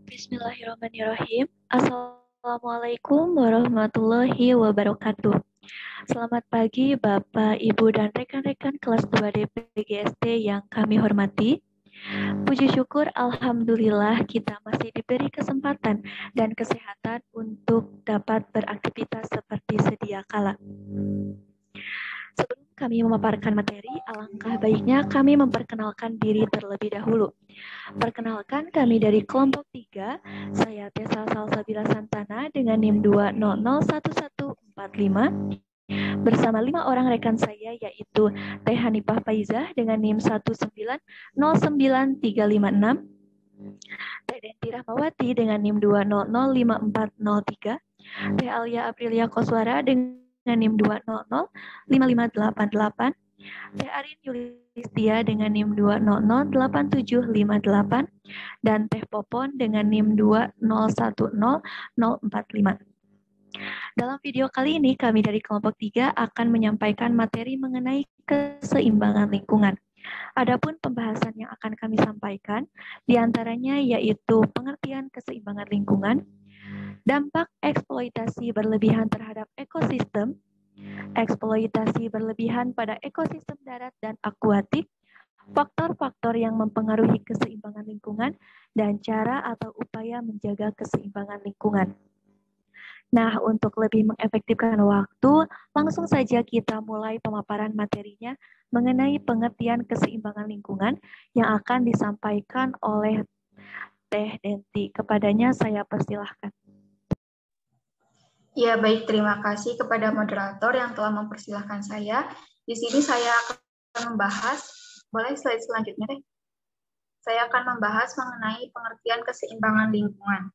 Bismillahirrahmanirrahim. Assalamualaikum warahmatullahi wabarakatuh. Selamat pagi Bapak, Ibu, dan rekan-rekan kelas 2 DPGST yang kami hormati. Puji syukur Alhamdulillah kita masih diberi kesempatan dan kesehatan untuk dapat beraktivitas seperti sedia kala. Sebelum kami memaparkan materi, alangkah baiknya kami memperkenalkan diri terlebih dahulu. Perkenalkan, kami dari kelompok 3, saya Tessa Salsabila Santana dengan NIM 2001145 bersama 5 orang rekan saya yaitu Teh Hanifah Faizah dengan NIM 1909356, Teh Denti Rahmawati dengan NIM 2005403, Teh Alia Aprilia Koswara dengan NIM 2005588, Teh Arin Yulistia dengan NIM 2008758, dan Teh Popon dengan NIM 2010045. Dalam video kali ini, kami dari kelompok 3 akan menyampaikan materi mengenai keseimbangan lingkungan. Adapun pembahasan yang akan kami sampaikan, diantaranya yaitu pengertian keseimbangan lingkungan, dampak eksploitasi berlebihan terhadap ekosistem, eksploitasi berlebihan pada ekosistem darat dan akuatik, faktor-faktor yang mempengaruhi keseimbangan lingkungan, dan cara atau upaya menjaga keseimbangan lingkungan. Nah, untuk lebih mengefektifkan waktu, langsung saja kita mulai pemaparan materinya mengenai pengertian keseimbangan lingkungan yang akan disampaikan oleh Teh Denti. Kepadanya saya persilahkan. Ya, baik. Terima kasih kepada moderator yang telah mempersilahkan saya. Di sini saya akan membahas, boleh slide selanjutnya, Teh? Saya akan membahas mengenai pengertian keseimbangan lingkungan.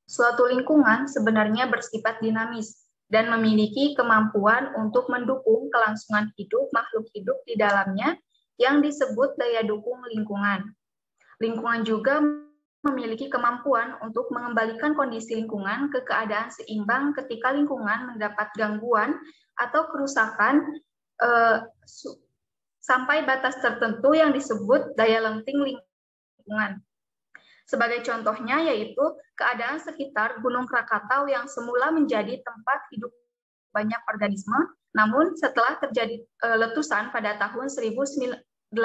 Suatu lingkungan sebenarnya bersifat dinamis dan memiliki kemampuan untuk mendukung kelangsungan hidup makhluk hidup di dalamnya yang disebut daya dukung lingkungan. Lingkungan juga memiliki kemampuan untuk mengembalikan kondisi lingkungan ke keadaan seimbang ketika lingkungan mendapat gangguan atau kerusakan sampai batas tertentu yang disebut daya lenting lingkungan. Sebagai contohnya yaitu keadaan sekitar Gunung Krakatau yang semula menjadi tempat hidup banyak organisme, namun setelah terjadi letusan pada tahun 1883,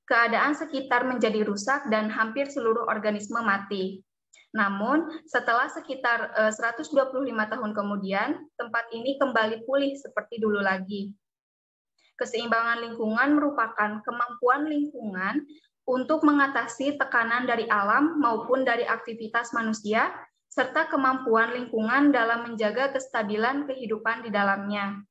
keadaan sekitar menjadi rusak dan hampir seluruh organisme mati. Namun, setelah sekitar 125 tahun kemudian, tempat ini kembali pulih seperti dulu lagi. Keseimbangan lingkungan merupakan kemampuan lingkungan untuk mengatasi tekanan dari alam maupun dari aktivitas manusia, serta kemampuan lingkungan dalam menjaga kestabilan kehidupan di dalamnya.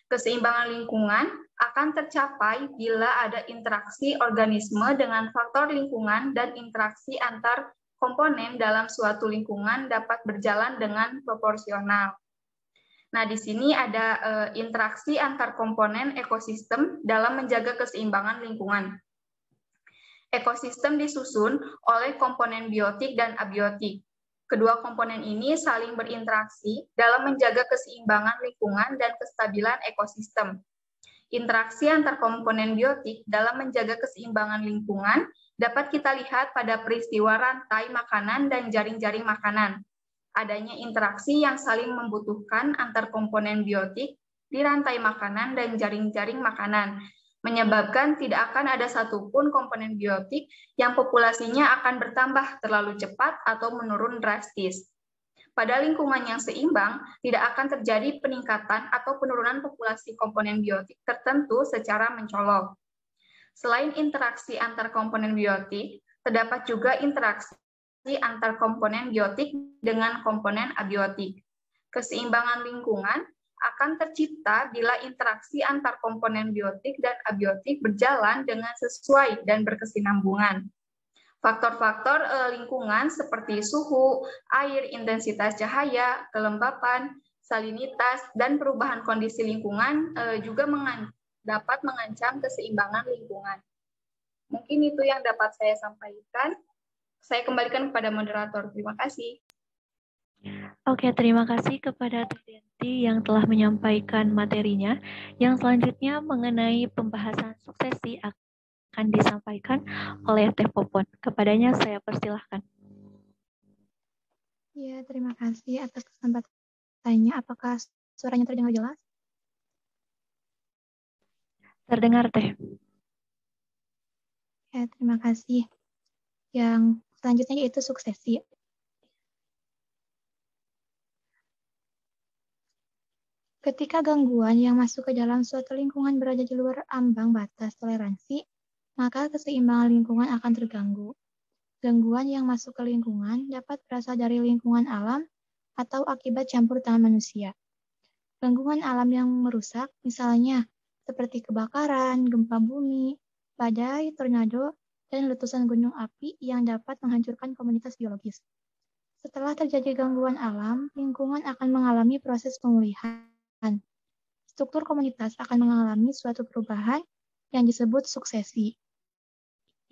Keseimbangan lingkungan akan tercapai bila ada interaksi organisme dengan faktor lingkungan dan interaksi antar komponen dalam suatu lingkungan dapat berjalan dengan proporsional. Nah, di sini ada interaksi antar komponen ekosistem dalam menjaga keseimbangan lingkungan. Ekosistem disusun oleh komponen biotik dan abiotik. Kedua komponen ini saling berinteraksi dalam menjaga keseimbangan lingkungan dan kestabilan ekosistem. Interaksi antar komponen biotik dalam menjaga keseimbangan lingkungan dapat kita lihat pada peristiwa rantai makanan dan jaring-jaring makanan. Adanya interaksi yang saling membutuhkan antar komponen biotik di rantai makanan dan jaring-jaring makanan, menyebabkan tidak akan ada satupun komponen biotik yang populasinya akan bertambah terlalu cepat atau menurun drastis. Pada lingkungan yang seimbang, tidak akan terjadi peningkatan atau penurunan populasi komponen biotik tertentu secara mencolok. Selain interaksi antar komponen biotik, terdapat juga interaksi antar komponen biotik dengan komponen abiotik. Keseimbangan lingkungan akan tercipta bila interaksi antar komponen biotik dan abiotik berjalan dengan sesuai dan berkesinambungan. Faktor-faktor lingkungan seperti suhu, air, intensitas cahaya, kelembapan, salinitas, dan perubahan kondisi lingkungan juga dapat mengancam keseimbangan lingkungan. Mungkin itu yang dapat saya sampaikan. Saya kembalikan kepada moderator. Terima kasih. Oke, terima kasih kepada Teh Denti yang telah menyampaikan materinya. Yang selanjutnya mengenai pembahasan suksesi akan disampaikan oleh Teh Popon. Kepadanya saya persilahkan. Ya, terima kasih atas kesempatannya. Apakah suaranya terdengar jelas? Terdengar, Teh. Ya, terima kasih. Yang selanjutnya yaitu suksesi. Ketika gangguan yang masuk ke dalam suatu lingkungan berada di luar ambang batas toleransi, maka keseimbangan lingkungan akan terganggu. Gangguan yang masuk ke lingkungan dapat berasal dari lingkungan alam atau akibat campur tangan manusia. Gangguan alam yang merusak, misalnya seperti kebakaran, gempa bumi, badai, tornado, dan letusan gunung api yang dapat menghancurkan komunitas biologis. Setelah terjadi gangguan alam, lingkungan akan mengalami proses pemulihan. Struktur komunitas akan mengalami suatu perubahan yang disebut suksesi,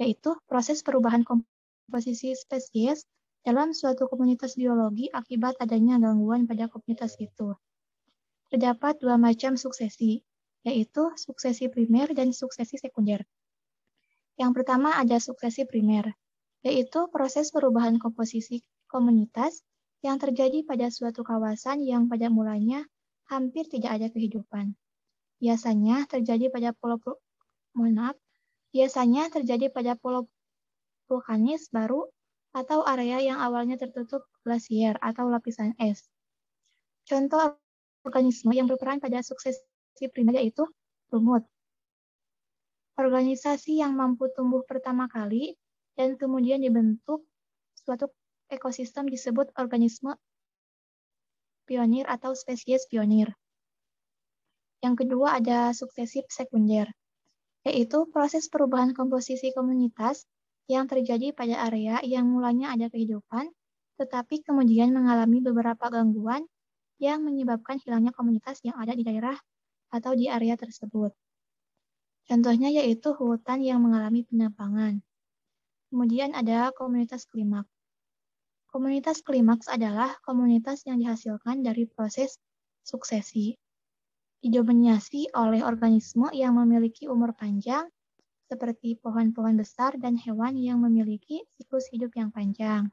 yaitu proses perubahan komposisi spesies dalam suatu komunitas biologi akibat adanya gangguan pada komunitas itu. Terdapat dua macam suksesi, yaitu suksesi primer dan suksesi sekunder. Yang pertama ada suksesi primer, yaitu proses perubahan komposisi komunitas yang terjadi pada suatu kawasan yang pada mulanya hampir tidak ada kehidupan. Biasanya terjadi pada pulau vulkanis baru atau area yang awalnya tertutup glasier atau lapisan es. Contoh organisme yang berperan pada suksesi primer yaitu lumut. Organisasi yang mampu tumbuh pertama kali dan kemudian dibentuk suatu ekosistem disebut organisme pionir atau spesies pionir. Yang kedua ada suksesi sekunder, yaitu proses perubahan komposisi komunitas yang terjadi pada area yang mulanya ada kehidupan, tetapi kemudian mengalami beberapa gangguan yang menyebabkan hilangnya komunitas yang ada di daerah atau di area tersebut. Contohnya yaitu hutan yang mengalami penebangan. Kemudian ada komunitas klimaks. Komunitas klimaks adalah komunitas yang dihasilkan dari proses suksesi. Didominasi oleh organisme yang memiliki umur panjang, seperti pohon-pohon besar dan hewan yang memiliki siklus hidup yang panjang.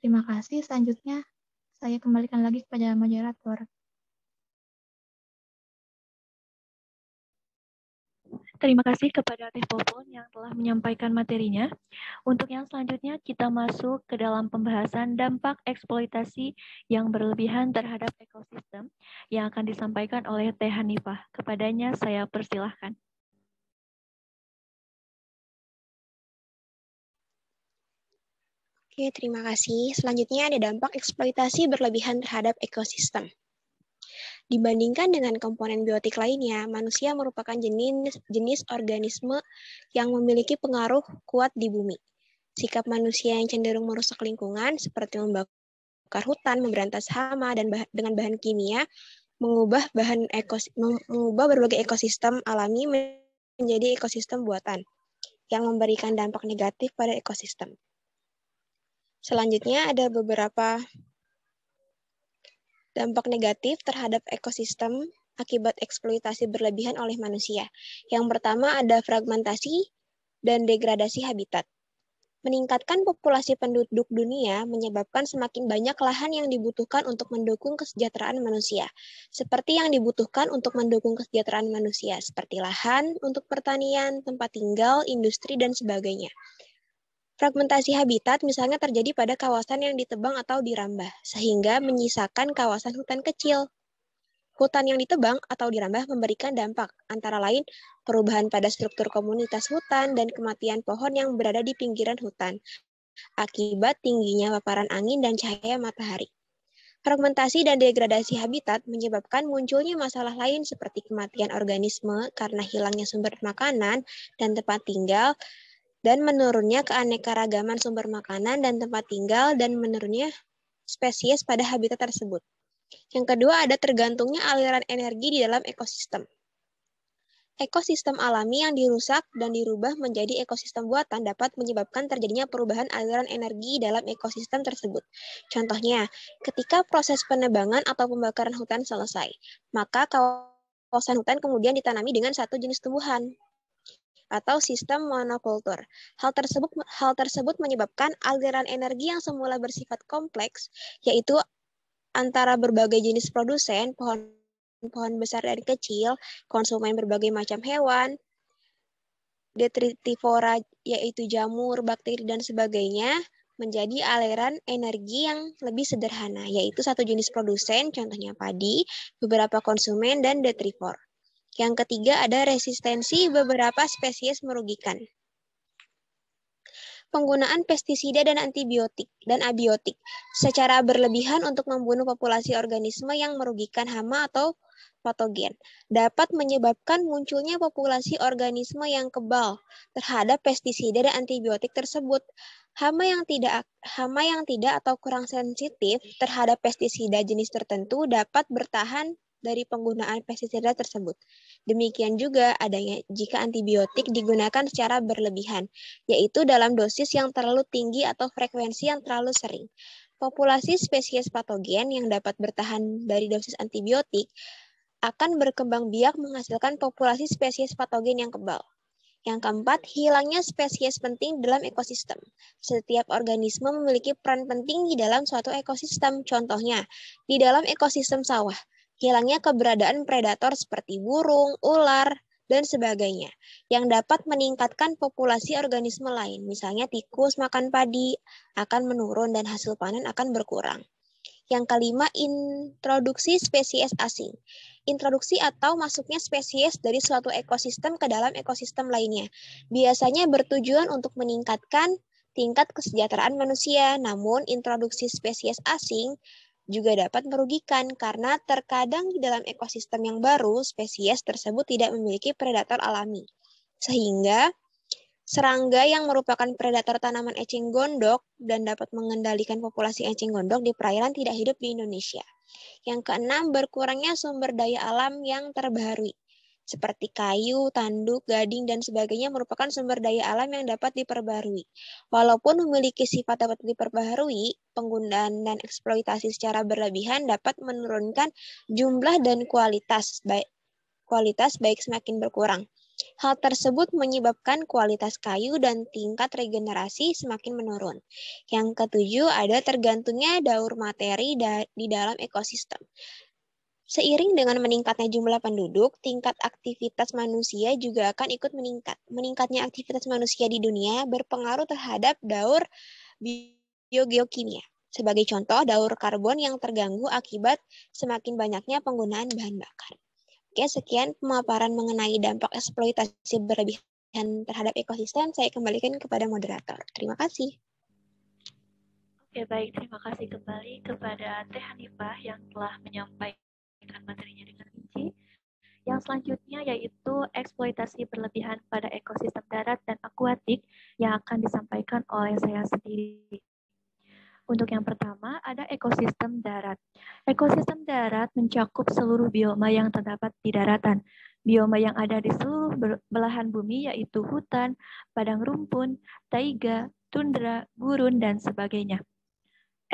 Terima kasih. Selanjutnya, saya kembalikan lagi kepada moderator. Terima kasih kepada Teh Popon yang telah menyampaikan materinya. Untuk yang selanjutnya, kita masuk ke dalam pembahasan dampak eksploitasi yang berlebihan terhadap ekosistem yang akan disampaikan oleh Teh Hanifah. Kepadanya saya persilahkan. Oke, terima kasih. Selanjutnya ada dampak eksploitasi berlebihan terhadap ekosistem. Dibandingkan dengan komponen biotik lainnya, manusia merupakan jenis organisme yang memiliki pengaruh kuat di bumi. Sikap manusia yang cenderung merusak lingkungan, seperti membakar hutan, memberantas hama, dan dengan bahan kimia, mengubah berbagai ekosistem alami menjadi ekosistem buatan, yang memberikan dampak negatif pada ekosistem. Selanjutnya ada beberapa dampak negatif terhadap ekosistem akibat eksploitasi berlebihan oleh manusia. Yang pertama ada fragmentasi dan degradasi habitat. Meningkatkan populasi penduduk dunia menyebabkan semakin banyak lahan yang dibutuhkan untuk mendukung kesejahteraan manusia. Seperti yang dibutuhkan untuk mendukung kesejahteraan manusia, seperti lahan untuk pertanian, tempat tinggal, industri, dan sebagainya. Fragmentasi habitat misalnya terjadi pada kawasan yang ditebang atau dirambah, sehingga menyisakan kawasan hutan kecil. Hutan yang ditebang atau dirambah memberikan dampak, antara lain perubahan pada struktur komunitas hutan dan kematian pohon yang berada di pinggiran hutan, akibat tingginya paparan angin dan cahaya matahari. Fragmentasi dan degradasi habitat menyebabkan munculnya masalah lain seperti kematian organisme karena hilangnya sumber makanan dan tempat tinggal, dan menurunnya keanekaragaman sumber makanan dan tempat tinggal, dan menurunnya spesies pada habitat tersebut. Yang kedua ada tergantungnya aliran energi di dalam ekosistem. Ekosistem alami yang dirusak dan dirubah menjadi ekosistem buatan dapat menyebabkan terjadinya perubahan aliran energi dalam ekosistem tersebut. Contohnya, ketika proses penebangan atau pembakaran hutan selesai, maka kawasan hutan kemudian ditanami dengan satu jenis tumbuhan. atau sistem monokultur. Hal tersebut menyebabkan aliran energi yang semula bersifat kompleks, yaitu antara berbagai jenis produsen, pohon besar dan kecil, konsumen berbagai macam hewan, detritivora yaitu jamur, bakteri, dan sebagainya, menjadi aliran energi yang lebih sederhana, yaitu satu jenis produsen, contohnya padi, beberapa konsumen, dan detrivor. Yang ketiga ada resistensi beberapa spesies merugikan. Penggunaan pestisida dan antibiotik dan abiotik secara berlebihan untuk membunuh populasi organisme yang merugikan hama atau patogen dapat menyebabkan munculnya populasi organisme yang kebal terhadap pestisida dan antibiotik tersebut. Hama yang tidak atau kurang sensitif terhadap pestisida jenis tertentu dapat bertahan dari penggunaan pestisida tersebut. Demikian juga adanya jika antibiotik digunakan secara berlebihan, yaitu dalam dosis yang terlalu tinggi atau frekuensi yang terlalu sering. Populasi spesies patogen yang dapat bertahan dari dosis antibiotik akan berkembang biak menghasilkan populasi spesies patogen yang kebal. Yang keempat, hilangnya spesies penting dalam ekosistem. Setiap organisme memiliki peran penting di dalam suatu ekosistem. Contohnya, di dalam ekosistem sawah, hilangnya keberadaan predator seperti burung, ular, dan sebagainya, yang dapat meningkatkan populasi organisme lain. Misalnya tikus makan padi akan menurun dan hasil panen akan berkurang. Yang kelima, introduksi spesies asing. Introduksi atau masuknya spesies dari suatu ekosistem ke dalam ekosistem lainnya. Biasanya bertujuan untuk meningkatkan tingkat kesejahteraan manusia, namun introduksi spesies asing juga dapat merugikan karena terkadang di dalam ekosistem yang baru, spesies tersebut tidak memiliki predator alami. Sehingga serangga yang merupakan predator tanaman eceng gondok dan dapat mengendalikan populasi eceng gondok di perairan tidak hidup di Indonesia. Yang keenam, berkurangnya sumber daya alam yang terbaharui. Seperti kayu, tanduk, gading, dan sebagainya merupakan sumber daya alam yang dapat diperbarui. Walaupun memiliki sifat dapat diperbaharui, penggunaan dan eksploitasi secara berlebihan dapat menurunkan jumlah dan kualitas baik semakin berkurang. Hal tersebut menyebabkan kualitas kayu dan tingkat regenerasi semakin menurun. Yang ketujuh, ada tergantungnya daur materi di dalam ekosistem. Seiring dengan meningkatnya jumlah penduduk, tingkat aktivitas manusia juga akan ikut meningkat. Meningkatnya aktivitas manusia di dunia berpengaruh terhadap daur biogeokimia. Sebagai contoh, daur karbon yang terganggu akibat semakin banyaknya penggunaan bahan bakar. Oke, sekian pemaparan mengenai dampak eksploitasi berlebihan terhadap ekosistem. Saya kembalikan kepada moderator. Terima kasih. Oke, baik. Terima kasih kembali kepada Teh Hanifah yang telah menyampaikan materinya dengan rinci. Yang selanjutnya yaitu eksploitasi berlebihan pada ekosistem darat dan akuatik yang akan disampaikan oleh saya sendiri. Untuk yang pertama, ada ekosistem darat. Ekosistem darat mencakup seluruh bioma yang terdapat di daratan. Bioma yang ada di seluruh belahan bumi yaitu hutan, padang rumpun, taiga, tundra, gurun, dan sebagainya.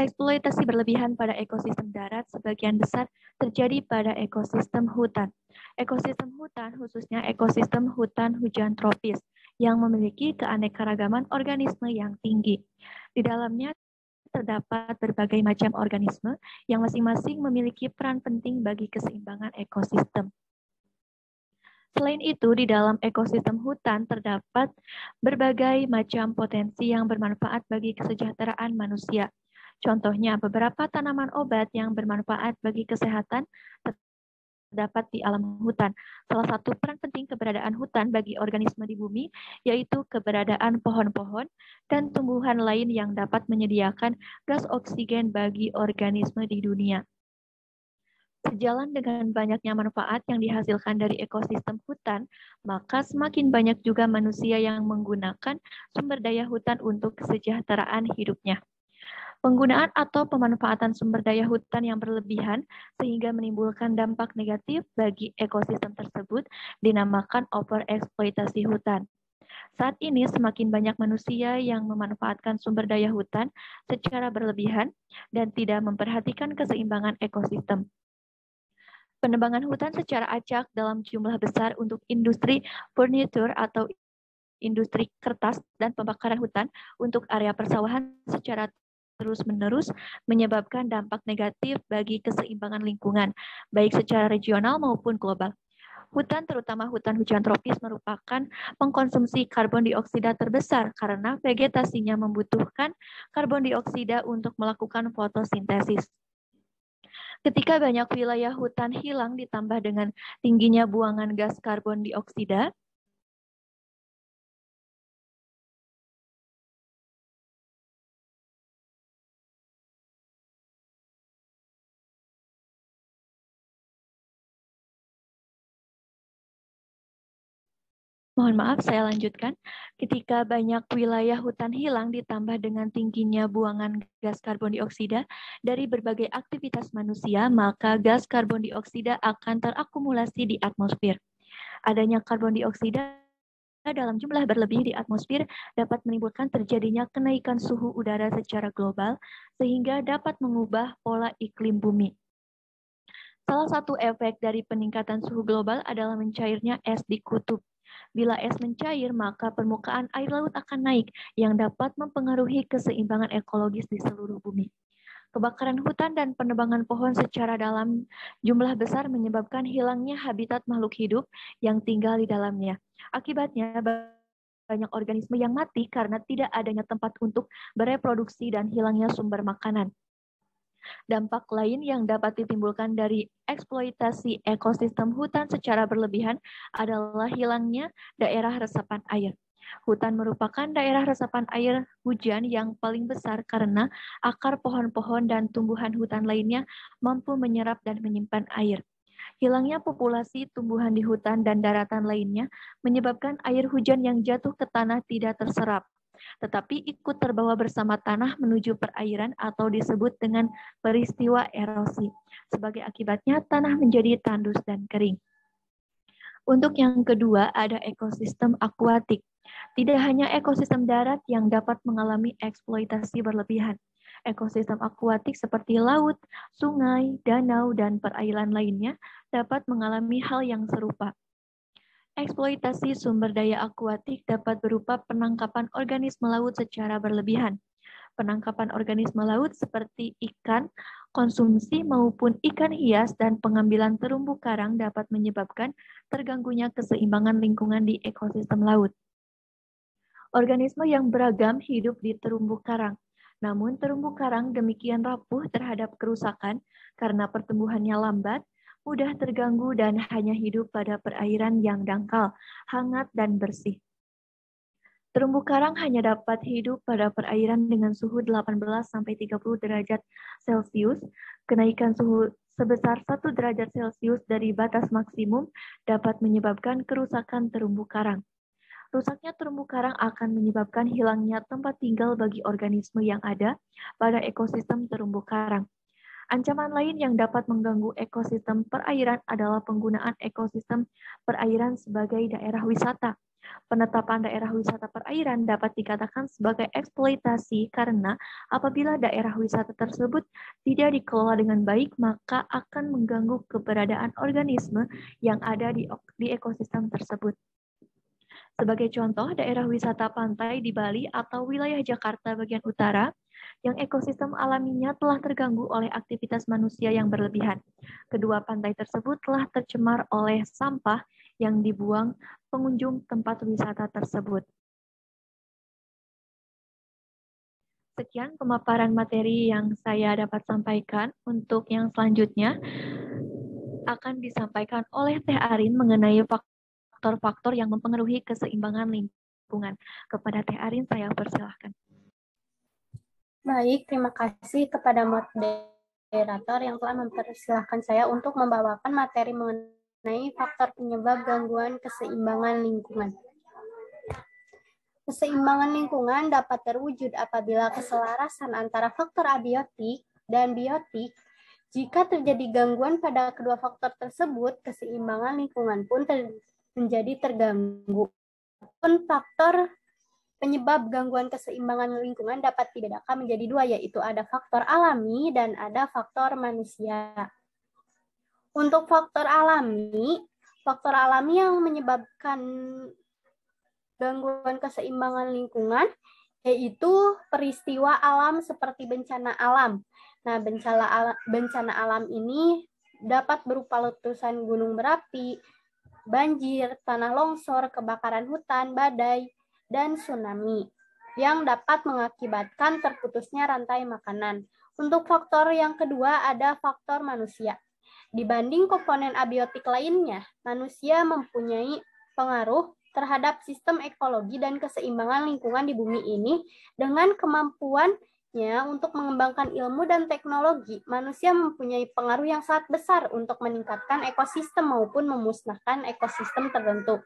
Eksploitasi berlebihan pada ekosistem darat sebagian besar terjadi pada ekosistem hutan. Ekosistem hutan khususnya ekosistem hutan hujan tropis yang memiliki keanekaragaman organisme yang tinggi. Di dalamnya terdapat berbagai macam organisme yang masing-masing memiliki peran penting bagi keseimbangan ekosistem. Selain itu, di dalam ekosistem hutan terdapat berbagai macam potensi yang bermanfaat bagi kesejahteraan manusia. Contohnya, beberapa tanaman obat yang bermanfaat bagi kesehatan terdapat di alam hutan. Salah satu peran penting keberadaan hutan bagi organisme di bumi yaitu keberadaan pohon-pohon dan tumbuhan lain yang dapat menyediakan gas oksigen bagi organisme di dunia. Sejalan dengan banyaknya manfaat yang dihasilkan dari ekosistem hutan, maka semakin banyak juga manusia yang menggunakan sumber daya hutan untuk kesejahteraan hidupnya. Penggunaan atau pemanfaatan sumber daya hutan yang berlebihan sehingga menimbulkan dampak negatif bagi ekosistem tersebut dinamakan overeksploitasi hutan. Saat ini semakin banyak manusia yang memanfaatkan sumber daya hutan secara berlebihan dan tidak memperhatikan keseimbangan ekosistem. Penebangan hutan secara acak dalam jumlah besar untuk industri furnitur atau industri kertas, dan pembakaran hutan untuk area persawahan secara terus-menerus menyebabkan dampak negatif bagi keseimbangan lingkungan, baik secara regional maupun global. Hutan, terutama hutan hujan tropis, merupakan pengkonsumsi karbon dioksida terbesar karena vegetasinya membutuhkan karbon dioksida untuk melakukan fotosintesis. Ketika banyak wilayah hutan hilang ditambah dengan tingginya buangan gas karbon dioksida, mohon maaf, saya lanjutkan. Ketika banyak wilayah hutan hilang ditambah dengan tingginya buangan gas karbon dioksida dari berbagai aktivitas manusia, maka gas karbon dioksida akan terakumulasi di atmosfer. Adanya karbon dioksida dalam jumlah berlebih di atmosfer dapat menimbulkan terjadinya kenaikan suhu udara secara global sehingga dapat mengubah pola iklim bumi. Salah satu efek dari peningkatan suhu global adalah mencairnya es di kutub. Bila es mencair, maka permukaan air laut akan naik yang dapat mempengaruhi keseimbangan ekologis di seluruh bumi. Kebakaran hutan dan penebangan pohon secara dalam jumlah besar menyebabkan hilangnya habitat makhluk hidup yang tinggal di dalamnya. Akibatnya, banyak organisme yang mati karena tidak adanya tempat untuk bereproduksi dan hilangnya sumber makanan. Dampak lain yang dapat ditimbulkan dari eksploitasi ekosistem hutan secara berlebihan adalah hilangnya daerah resapan air. Hutan merupakan daerah resapan air hujan yang paling besar karena akar pohon-pohon dan tumbuhan hutan lainnya mampu menyerap dan menyimpan air. Hilangnya populasi tumbuhan di hutan dan daratan lainnya menyebabkan air hujan yang jatuh ke tanah tidak terserap, tetapi ikut terbawa bersama tanah menuju perairan atau disebut dengan peristiwa erosi. Sebagai akibatnya, tanah menjadi tandus dan kering. Untuk yang kedua, ada ekosistem akuatik. Tidak hanya ekosistem darat yang dapat mengalami eksploitasi berlebihan. Ekosistem akuatik seperti laut, sungai, danau, dan perairan lainnya dapat mengalami hal yang serupa. Eksploitasi sumber daya akuatik dapat berupa penangkapan organisme laut secara berlebihan. Penangkapan organisme laut seperti ikan, konsumsi maupun ikan hias dan pengambilan terumbu karang dapat menyebabkan terganggunya keseimbangan lingkungan di ekosistem laut. Organisme yang beragam hidup di terumbu karang. Namun terumbu karang demikian rapuh terhadap kerusakan karena pertumbuhannya lambat, mudah terganggu dan hanya hidup pada perairan yang dangkal, hangat, dan bersih. Terumbu karang hanya dapat hidup pada perairan dengan suhu 18-30 derajat Celcius. Kenaikan suhu sebesar 1 derajat Celcius dari batas maksimum dapat menyebabkan kerusakan terumbu karang. Rusaknya terumbu karang akan menyebabkan hilangnya tempat tinggal bagi organisme yang ada pada ekosistem terumbu karang. Ancaman lain yang dapat mengganggu ekosistem perairan adalah penggunaan ekosistem perairan sebagai daerah wisata. Penetapan daerah wisata perairan dapat dikatakan sebagai eksploitasi karena apabila daerah wisata tersebut tidak dikelola dengan baik, maka akan mengganggu keberadaan organisme yang ada di ekosistem tersebut. Sebagai contoh, daerah wisata pantai di Bali atau wilayah Jakarta bagian utara yang ekosistem alaminya telah terganggu oleh aktivitas manusia yang berlebihan. Kedua pantai tersebut telah tercemar oleh sampah yang dibuang pengunjung tempat wisata tersebut. Sekian pemaparan materi yang saya dapat sampaikan. Untuk yang selanjutnya akan disampaikan oleh Teh Arin mengenai faktor-faktor yang mempengaruhi keseimbangan lingkungan. Kepada Teh Arin, saya persilahkan. Baik, terima kasih kepada moderator yang telah mempersilahkan saya untuk membawakan materi mengenai faktor penyebab gangguan keseimbangan lingkungan. Keseimbangan lingkungan dapat terwujud apabila keselarasan antara faktor abiotik dan biotik. Jika terjadi gangguan pada kedua faktor tersebut, keseimbangan lingkungan pun menjadi terganggu. Pun faktor penyebab gangguan keseimbangan lingkungan dapat dibedakan menjadi dua, yaitu ada faktor alami dan ada faktor manusia. Untuk faktor alami yang menyebabkan gangguan keseimbangan lingkungan, yaitu peristiwa alam seperti bencana alam. Nah, bencana alam ini dapat berupa letusan gunung berapi, banjir, tanah longsor, kebakaran hutan, badai, dan tsunami yang dapat mengakibatkan terputusnya rantai makanan. Untuk faktor yang kedua ada faktor manusia. Dibanding komponen abiotik lainnya, manusia mempunyai pengaruh terhadap sistem ekologi dan keseimbangan lingkungan di bumi ini dengan kemampuannya untuk mengembangkan ilmu dan teknologi. Manusia mempunyai pengaruh yang sangat besar untuk meningkatkan ekosistem maupun memusnahkan ekosistem tertentu.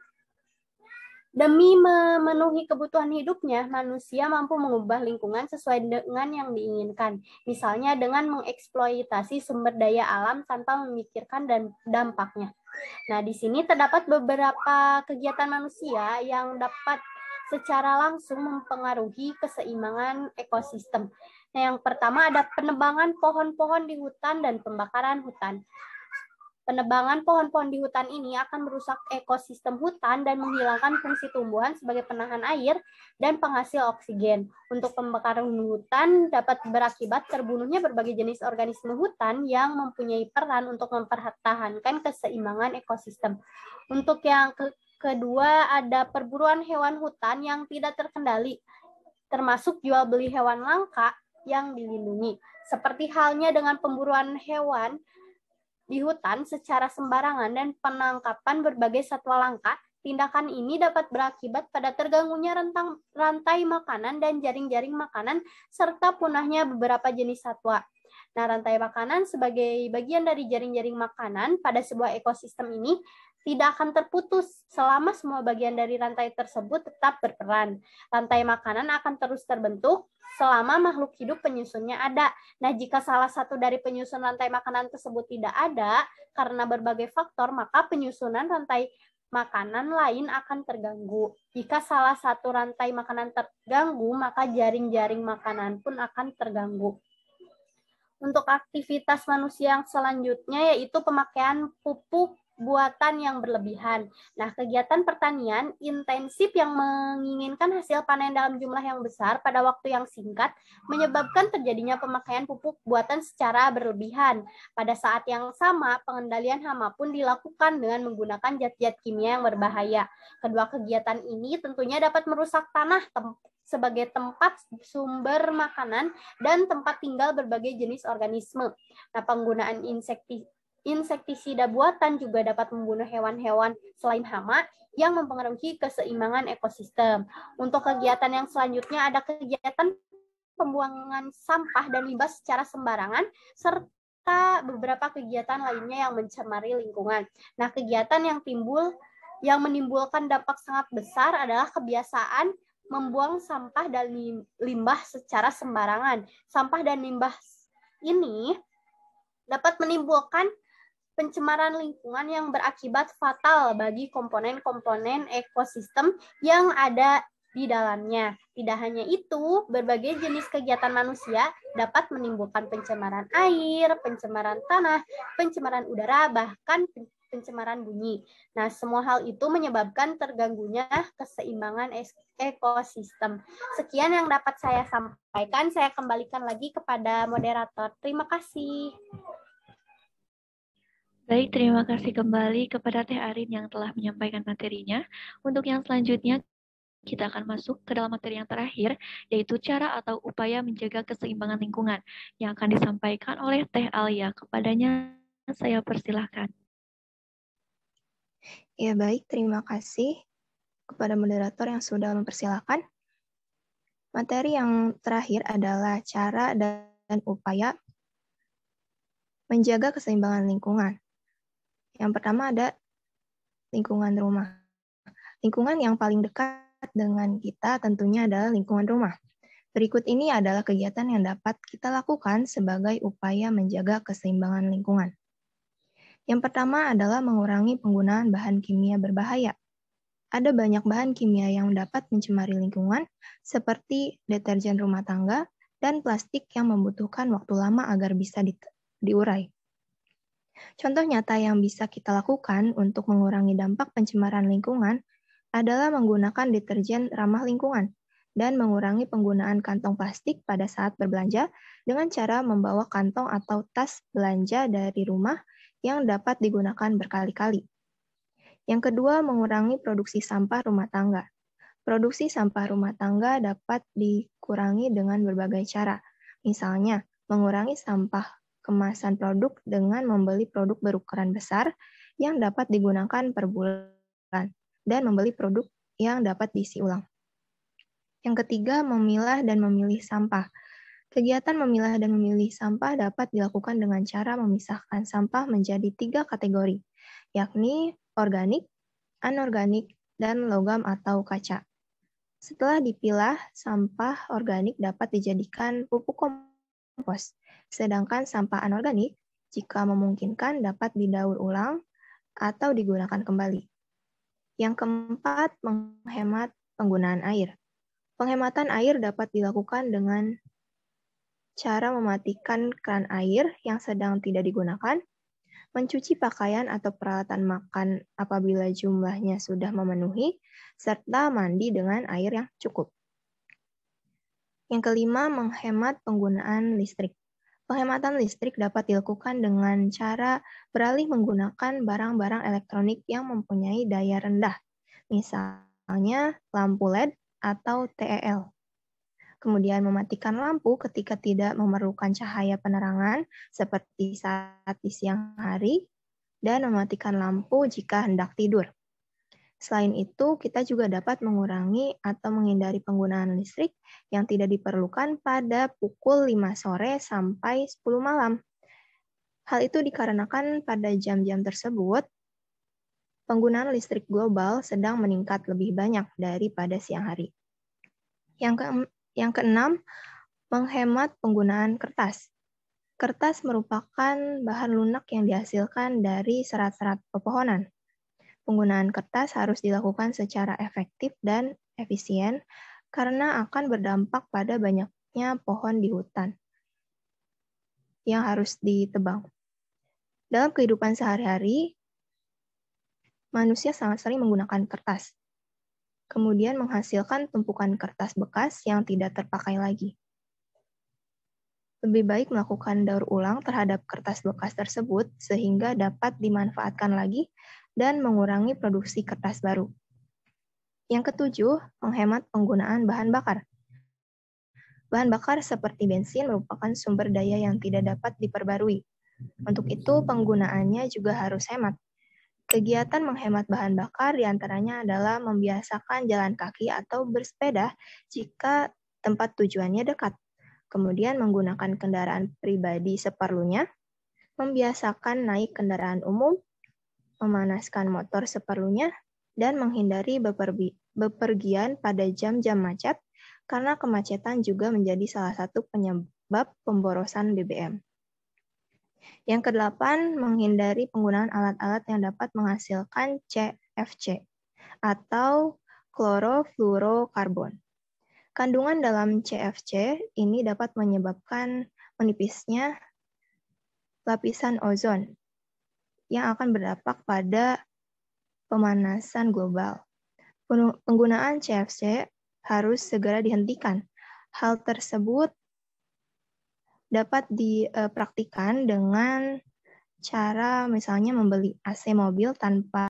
Demi memenuhi kebutuhan hidupnya, manusia mampu mengubah lingkungan sesuai dengan yang diinginkan. Misalnya dengan mengeksploitasi sumber daya alam tanpa memikirkan dampaknya. Nah, di sini terdapat beberapa kegiatan manusia yang dapat secara langsung mempengaruhi keseimbangan ekosistem. Nah, yang pertama ada penebangan pohon-pohon di hutan dan pembakaran hutan. Penebangan pohon-pohon di hutan ini akan merusak ekosistem hutan dan menghilangkan fungsi tumbuhan sebagai penahan air dan penghasil oksigen. Untuk pembakaran hutan dapat berakibat terbunuhnya berbagai jenis organisme hutan yang mempunyai peran untuk mempertahankan keseimbangan ekosistem. Untuk yang kedua ada perburuan hewan hutan yang tidak terkendali, termasuk jual beli hewan langka yang dilindungi. Seperti halnya dengan pemburuan hewan di hutan secara sembarangan dan penangkapan berbagai satwa langka, tindakan ini dapat berakibat pada terganggunya rantai makanan dan jaring-jaring makanan serta punahnya beberapa jenis satwa. Nah, rantai makanan sebagai bagian dari jaring-jaring makanan pada sebuah ekosistem ini tidak akan terputus selama semua bagian dari rantai tersebut tetap berperan. Rantai makanan akan terus terbentuk selama makhluk hidup penyusunnya ada. Nah, jika salah satu dari penyusun rantai makanan tersebut tidak ada karena berbagai faktor, maka penyusunan rantai makanan lain akan terganggu. Jika salah satu rantai makanan terganggu, maka jaring-jaring makanan pun akan terganggu. Untuk aktivitas manusia yang selanjutnya yaitu pemakaian pupuk buatan yang berlebihan. Nah, kegiatan pertanian intensif yang menginginkan hasil panen dalam jumlah yang besar pada waktu yang singkat menyebabkan terjadinya pemakaian pupuk buatan secara berlebihan. Pada saat yang sama, pengendalian hama pun dilakukan dengan menggunakan zat-zat kimia yang berbahaya. Kedua kegiatan ini tentunya dapat merusak tanah sebagai tempat sumber makanan dan tempat tinggal berbagai jenis organisme. Nah, penggunaan insektisida buatan juga dapat membunuh hewan-hewan selain hama yang mempengaruhi keseimbangan ekosistem. Untuk kegiatan yang selanjutnya ada kegiatan pembuangan sampah dan limbah secara sembarangan, serta beberapa kegiatan lainnya yang mencemari lingkungan. Nah, kegiatan yang menimbulkan dampak sangat besar adalah kebiasaan membuang sampah dan limbah secara sembarangan. Sampah dan limbah ini dapat menimbulkan pencemaran lingkungan yang berakibat fatal bagi komponen-komponen ekosistem yang ada di dalamnya. Tidak hanya itu, berbagai jenis kegiatan manusia dapat menimbulkan pencemaran air, pencemaran tanah, pencemaran udara, bahkan pencemaran bunyi. Nah, semua hal itu menyebabkan terganggunya keseimbangan ekosistem. Sekian yang dapat saya sampaikan. Saya kembalikan lagi kepada moderator. Terima kasih. Baik, terima kasih kembali kepada Teh Arin yang telah menyampaikan materinya. Untuk yang selanjutnya, kita akan masuk ke dalam materi yang terakhir, yaitu cara atau upaya menjaga keseimbangan lingkungan, yang akan disampaikan oleh Teh Alia. Kepadanya, saya persilahkan. Ya, baik. Terima kasih kepada moderator yang sudah mempersilahkan. Materi yang terakhir adalah cara dan upaya menjaga keseimbangan lingkungan. Yang pertama ada lingkungan rumah. Lingkungan yang paling dekat dengan kita tentunya adalah lingkungan rumah. Berikut ini adalah kegiatan yang dapat kita lakukan sebagai upaya menjaga keseimbangan lingkungan. Yang pertama adalah mengurangi penggunaan bahan kimia berbahaya. Ada banyak bahan kimia yang dapat mencemari lingkungan, seperti deterjen rumah tangga dan plastik yang membutuhkan waktu lama agar bisa diurai. Contoh nyata yang bisa kita lakukan untuk mengurangi dampak pencemaran lingkungan adalah menggunakan deterjen ramah lingkungan dan mengurangi penggunaan kantong plastik pada saat berbelanja dengan cara membawa kantong atau tas belanja dari rumah yang dapat digunakan berkali-kali. Yang kedua, mengurangi produksi sampah rumah tangga. Produksi sampah rumah tangga dapat dikurangi dengan berbagai cara. Misalnya, mengurangi sampah kemasan produk dengan membeli produk berukuran besar yang dapat digunakan per bulan dan membeli produk yang dapat diisi ulang. Yang ketiga, memilah dan memilih sampah. Kegiatan memilah dan memilih sampah dapat dilakukan dengan cara memisahkan sampah menjadi 3 kategori, yakni organik, anorganik, dan logam atau kaca. Setelah dipilah, sampah organik dapat dijadikan pupuk kompos, sedangkan sampah anorganik, jika memungkinkan, dapat didaur ulang atau digunakan kembali. Yang keempat, menghemat penggunaan air. Penghematan air dapat dilakukan dengan cara mematikan keran air yang sedang tidak digunakan, mencuci pakaian atau peralatan makan apabila jumlahnya sudah memenuhi, serta mandi dengan air yang cukup. Yang kelima, menghemat penggunaan listrik. Penghematan listrik dapat dilakukan dengan cara beralih menggunakan barang-barang elektronik yang mempunyai daya rendah, misalnya lampu LED atau TEL. Kemudian mematikan lampu ketika tidak memerlukan cahaya penerangan seperti saat di siang hari, dan mematikan lampu jika hendak tidur. Selain itu, kita juga dapat mengurangi atau menghindari penggunaan listrik yang tidak diperlukan pada pukul 5 sore sampai 10 malam. Hal itu dikarenakan pada jam-jam tersebut, penggunaan listrik global sedang meningkat lebih banyak daripada siang hari. Yang keenam, menghemat penggunaan kertas. Kertas merupakan bahan lunak yang dihasilkan dari serat-serat pepohonan. Penggunaan kertas harus dilakukan secara efektif dan efisien karena akan berdampak pada banyaknya pohon di hutan yang harus ditebang. Dalam kehidupan sehari-hari, manusia sangat sering menggunakan kertas, kemudian menghasilkan tumpukan kertas bekas yang tidak terpakai lagi. Lebih baik melakukan daur ulang terhadap kertas bekas tersebut sehingga dapat dimanfaatkan lagi dan mengurangi produksi kertas baru. Yang ketujuh, menghemat penggunaan bahan bakar. Bahan bakar seperti bensin merupakan sumber daya yang tidak dapat diperbarui. Untuk itu, penggunaannya juga harus hemat. Kegiatan menghemat bahan bakar diantaranya adalah membiasakan jalan kaki atau bersepeda jika tempat tujuannya dekat. Kemudian menggunakan kendaraan pribadi seperlunya, membiasakan naik kendaraan umum, memanaskan motor seperlunya, dan menghindari bepergian pada jam-jam macet, karena kemacetan juga menjadi salah satu penyebab pemborosan BBM. Yang kedelapan, menghindari penggunaan alat-alat yang dapat menghasilkan CFC atau klorofluorokarbon. Kandungan dalam CFC ini dapat menyebabkan menipisnya lapisan ozon yang akan berdampak pada pemanasan global. Penggunaan CFC harus segera dihentikan. Hal tersebut dapat dipraktikkan dengan cara misalnya membeli AC mobil tanpa